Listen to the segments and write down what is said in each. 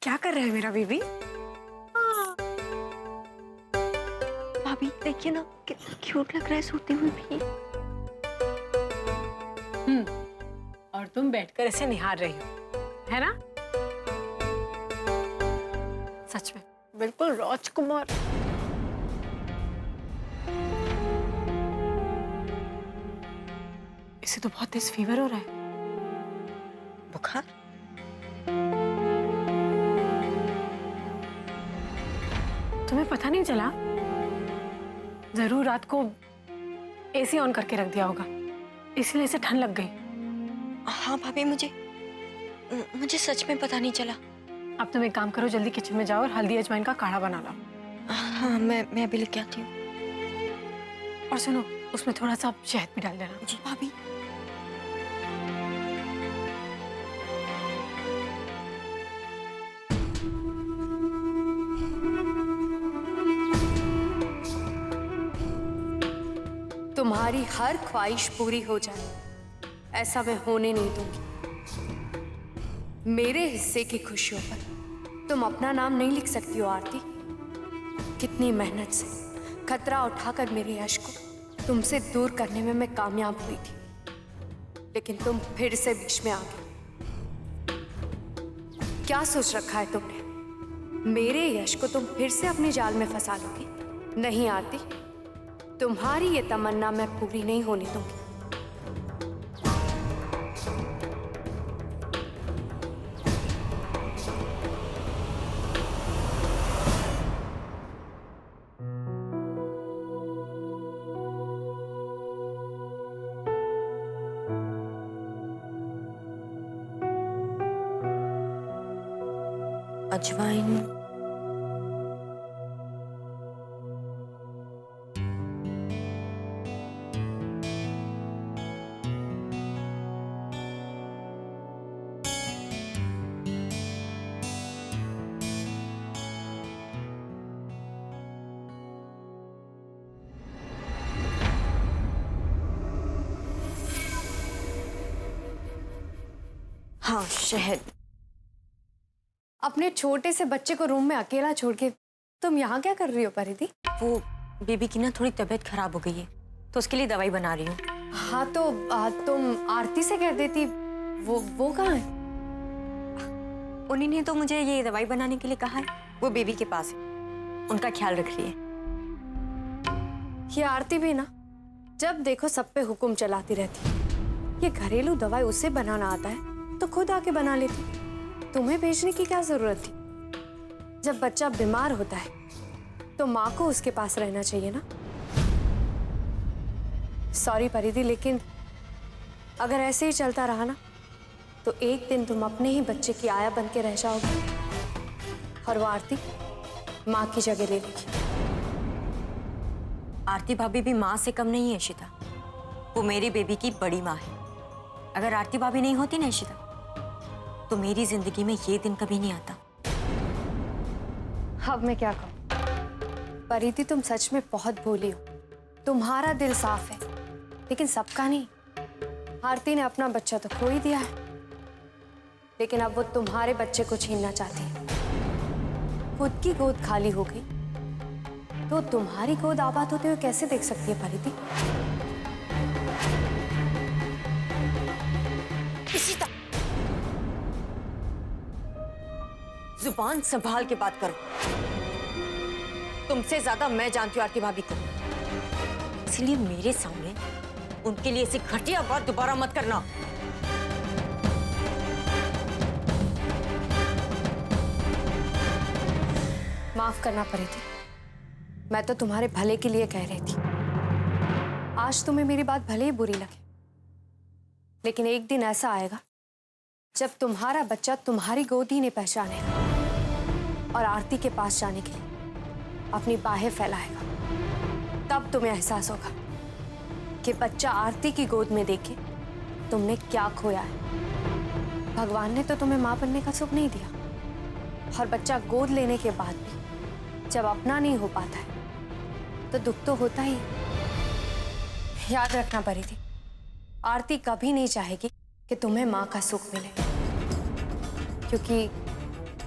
क्या कर रहे हैं मेरा बीबी? भाभी देखिए ना कितना क्यूट लग रहा है सोते हुए भी। और तुम बैठकर ऐसे निहार रही हो, है ना? सच में बिल्कुल राजकुमार। इसे तो बहुत तेज फीवर हो रहा है। बुखार? तुम्हें पता नहीं चला? जरूर रात को एसी ऑन करके रख दिया होगा, इसलिए इसे ठंड लग गई। हाँ भाभी, मुझे सच में पता नहीं चला। अब तुम एक काम करो, जल्दी किचन में जाओ और हल्दी अजवाइन का काढ़ा बना लो। हाँ मैं अभी लेके आती हूँ। और सुनो, उसमें थोड़ा सा शहद भी डाल देना। जी भाभी। तुम्हारी हर ख्वाहिश पूरी हो जाए, ऐसा मैं होने नहीं दूंगी। मेरे हिस्से की खुशियों पर तुम अपना नाम नहीं लिख सकती हो आरती। कितनी मेहनत से खतरा उठाकर मेरे यश को तुमसे दूर करने में मैं कामयाब हुई थी, लेकिन तुम फिर से बीच में आ गई। क्या सोच रखा है तुमने? मेरे यश को तुम फिर से अपने जाल में फंसा लोगी? नहीं आरती, तुम्हारी ये तमन्ना मैं पूरी नहीं होने दूंगी। अजवाइन? हाँ, शहद। अपने छोटे से बच्चे को रूम में अकेला छोड़ के तुम यहाँ क्या कर रही हो परिधि? वो बेबी की ना थोड़ी तबीयत खराब हो गई है, तो उसके लिए दवाई बना रही हूँ। हाँ तो तुम आरती से कह देती। वो कहाँ है? उन्हीं ने तो मुझे ये दवाई बनाने के लिए कहा है। वो बेबी के पास है, उनका ख्याल रख रही है। ये आरती भी ना जब देखो सब पे हुक्म चलाती रहती है। ये घरेलू दवाई उसे बनाना आता है तो खुद आके बना लेती। तुम्हें भेजने की क्या जरूरत थी? जब बच्चा बीमार होता है तो माँ को उसके पास रहना चाहिए ना। सॉरी परिधि, लेकिन अगर ऐसे ही चलता रहा ना तो एक दिन तुम अपने ही बच्चे की आया बन के रह जाओगे और वो आरती माँ की जगह ले लेगी। आरती भाभी भी माँ से कम नहीं है इशिता। वो मेरी बेबी की बड़ी माँ है। अगर आरती भाभी नहीं होती ना इशिता, तो मेरी जिंदगी में ये दिन कभी नहीं आता। अब मैं क्या कहूँ परिधि, तुम सच में बहुत भोली हो। तुम्हारा दिल साफ है, लेकिन सबका नहीं। आरती ने अपना बच्चा तो खो ही दिया है, लेकिन अब वो तुम्हारे बच्चे को छीनना चाहती है। खुद की गोद खाली हो गई तो तुम्हारी गोद आबाद होते हुए कैसे देख सकती है परिधि? इशिता, जुबान संभाल के बात करो। तुमसे ज्यादा मैं जानती हूँ आरती भाभी को, इसलिए मेरे सामने उनके लिए ऐसी घटिया बात दोबारा मत करना। माफ करना परिधि, मैं तो तुम्हारे भले के लिए कह रही थी। आज तुम्हें मेरी बात भले ही बुरी लगे, लेकिन एक दिन ऐसा आएगा जब तुम्हारा बच्चा तुम्हारी गोद ही नहीं पहचानेगा और आरती के पास जाने के लिए अपनी बाहें फैलाएगा। तब तुम्हें एहसास होगा कि बच्चा आरती की गोद में देखे तुमने क्या खोया है। भगवान ने तो तुम्हें मां बनने का सुख नहीं दिया, और बच्चा गोद लेने के बाद भी जब अपना नहीं हो पाता है तो दुख तो होता ही। याद रखना परिधि, आरती कभी नहीं चाहेगी कि तुम्हें मां का सुख मिले, क्योंकि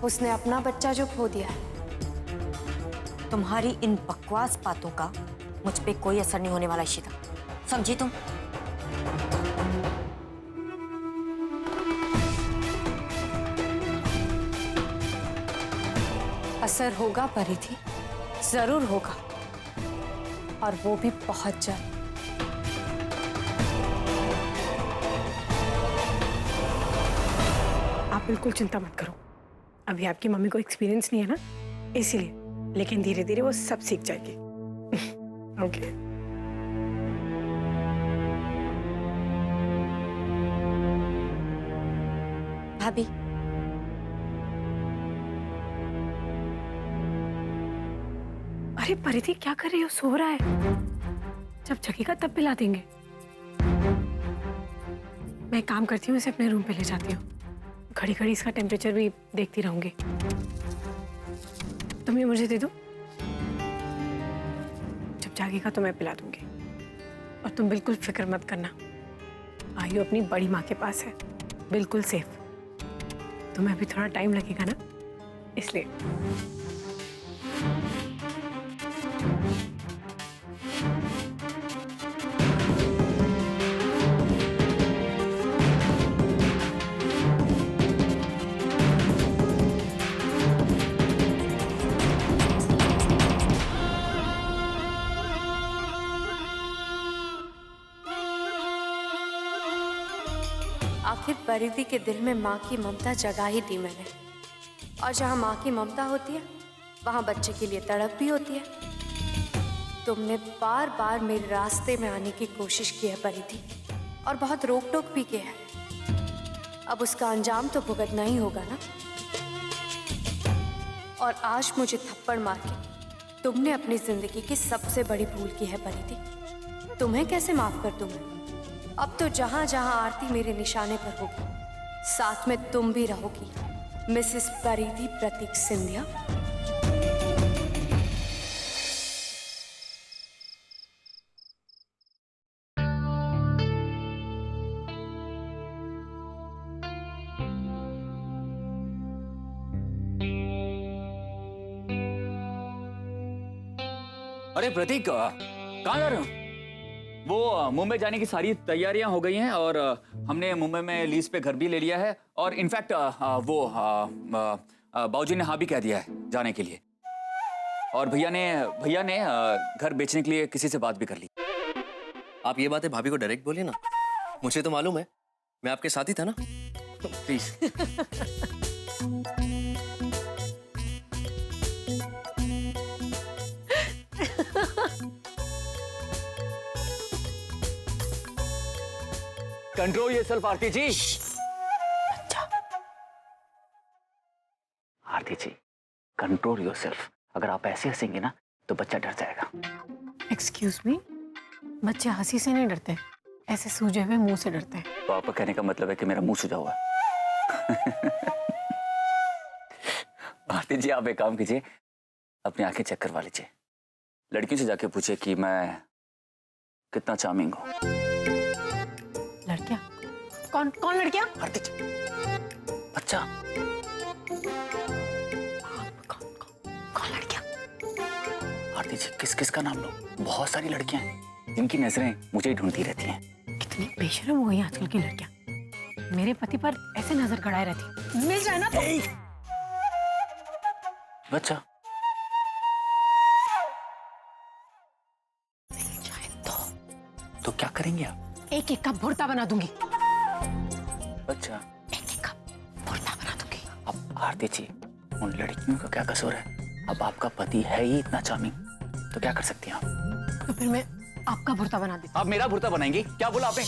उसने अपना बच्चा जो खो दिया है। तुम्हारी इन बकवास बातों का मुझ पे कोई असर नहीं होने वाला इशिता, समझी तुम? असर होगा परिधि, जरूर होगा, और वो भी बहुत जल्द। आप बिल्कुल चिंता मत करो, अभी आपकी मम्मी को एक्सपीरियंस नहीं है ना, इसीलिए। लेकिन धीरे धीरे वो सब सीख जाएगी। ओके। भाभी, अरे परिधि क्या कर रही हो, सो रहा है। जब जगेगा तब पिला देंगे। मैं एक काम करती हूँ, इसे अपने रूम पे ले जाती हूँ, घड़ी घड़ी इसका टेम्परेचर भी देखती रहूंगी। तुम ये मुझे दे दो, जब जागेगा तो मैं पिला दूंगी। और तुम बिल्कुल फिक्र मत करना, आयु अपनी बड़ी माँ के पास है, बिल्कुल सेफ। तुम्हें अभी थोड़ा टाइम लगेगा ना, इसलिए। आखिर परिधि के दिल में माँ की ममता जगा ही दी मैंने, और जहाँ माँ की ममता होती है वहाँ बच्चे के लिए तड़प भी होती है। तुमने बार बार मेरे रास्ते में आने की कोशिश की है परिधि, और बहुत रोक टोक भी किया है। अब उसका अंजाम तो भुगतना ही होगा ना। और आज मुझे थप्पड़ मार के तुमने अपनी जिंदगी की सबसे बड़ी भूल की है परिधि। तुम्हें कैसे माफ कर दूं मैं? अब तो जहां जहां आरती मेरे निशाने पर होगी, साथ में तुम भी रहोगी, मिसेस परिधि प्रतीक सिंधिया। अरे प्रतीक, कहाँ जा रहे हो? वो मुंबई जाने की सारी तैयारियां हो गई हैं और हमने मुंबई में लीज पे घर भी ले लिया है। और इनफैक्ट वो बाबूजी ने हाँ भी कह दिया है जाने के लिए। और भैया ने घर बेचने के लिए किसी से बात भी कर ली। आप ये बातें भाभी को डायरेक्ट बोलिए ना, मुझे तो मालूम है, मैं आपके साथ ही था ना। Please. Control yourself Aarti ji. Aarti ji, control yourself. अगर आप ऐसे हंसेंगे ना तो बच्चा डर जाएगा। एक्सक्यूज मी, बच्चे हंसी से नहीं डरते, ऐसे सूजे हुए मुंह से डरते हैं। तो आपका कहने का मतलब है कि मेरा मुंह सूजा हुआ है। आरती जी, आप एक काम कीजिए, अपनी आंखें चेक करवा लीजिए। लड़कियों से जाके पूछिए कि मैं कितना चार्मिंग हूँ। लड़कियां? कौन कौन लड़कियां? आरती जी, बच्चा। कौन लड़कियां? आरती जी, किस किस का नाम लो? बहुत सारी लड़कियां हैं जिनकी नजरें मुझे ही ढूंढती रहती हैं। कितनी बेशरम हो गई हैं आजकल की लड़कियां। मेरे पति पर ऐसे नजर गड़ाए रहती, मिल जाए ना तो। बच्चा मिल जाए तो क्या करेंगे आप? एक एक का भुर्ता बना दूंगी। बच्चा, एक एक का भुर्ता बना दूंगी। अब आरती जी, उन लड़कियों का क्या कसूर है? अब आपका पति है ही इतना चार्मिंग, तो क्या कर सकती हैं आप? तो फिर मैं आपका भुर्ता बना देती। आप मेरा भुर्ता बनाएंगी? क्या बोला आपने?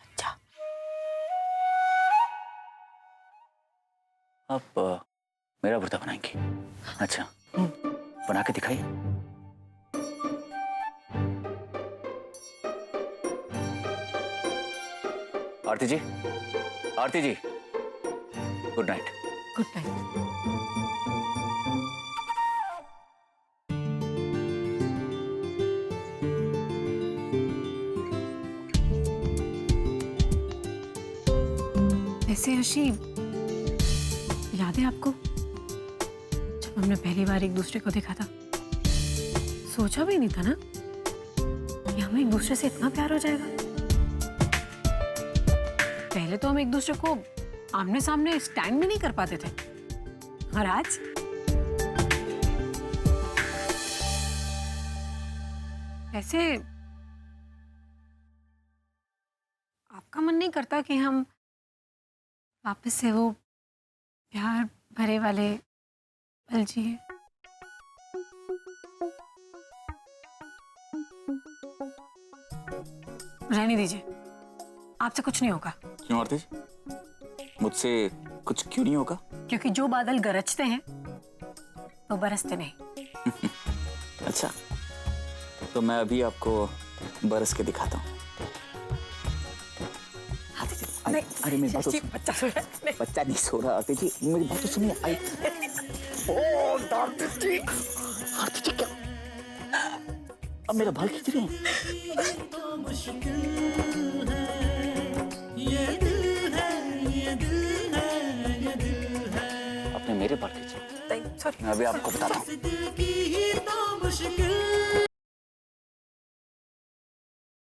अच्छा, आप मेरा भुर्ता बनाएंगी? अच्छा, बना के दिखाइए। आरती जी, आरती जी, गुड नाइट। Good night. ऐसे अर्शी, याद है आपको जब हमने पहली बार एक दूसरे को देखा था? सोचा भी नहीं था ना कि हमें एक दूसरे से इतना प्यार हो जाएगा। पहले तो हम एक दूसरे को आमने सामने स्टैंड भी नहीं कर पाते थे, और आज ऐसे आपका मन नहीं करता कि हम वापस से वो प्यार भरे वाले पल जिए? रहने दीजिए, आपसे कुछ नहीं होगा। क्यों आरती जी? मुझसे कुछ क्यों नहीं होगा? क्योंकि जो बादल गरजते हैं वो बरसते नहीं। अच्छा, तो मैं अभी आपको बरस के दिखाता हूँ। अरे मेरी बात तो बच्चा नहीं सो रहा। आरती जी मेरी बात तो सुनिए। आरती जी क्या? अब मेरा बाल खींच रहे हैं। आपने मेरे बाल खींचे? सॉरी। मैं अभी आपको बताता हूँ।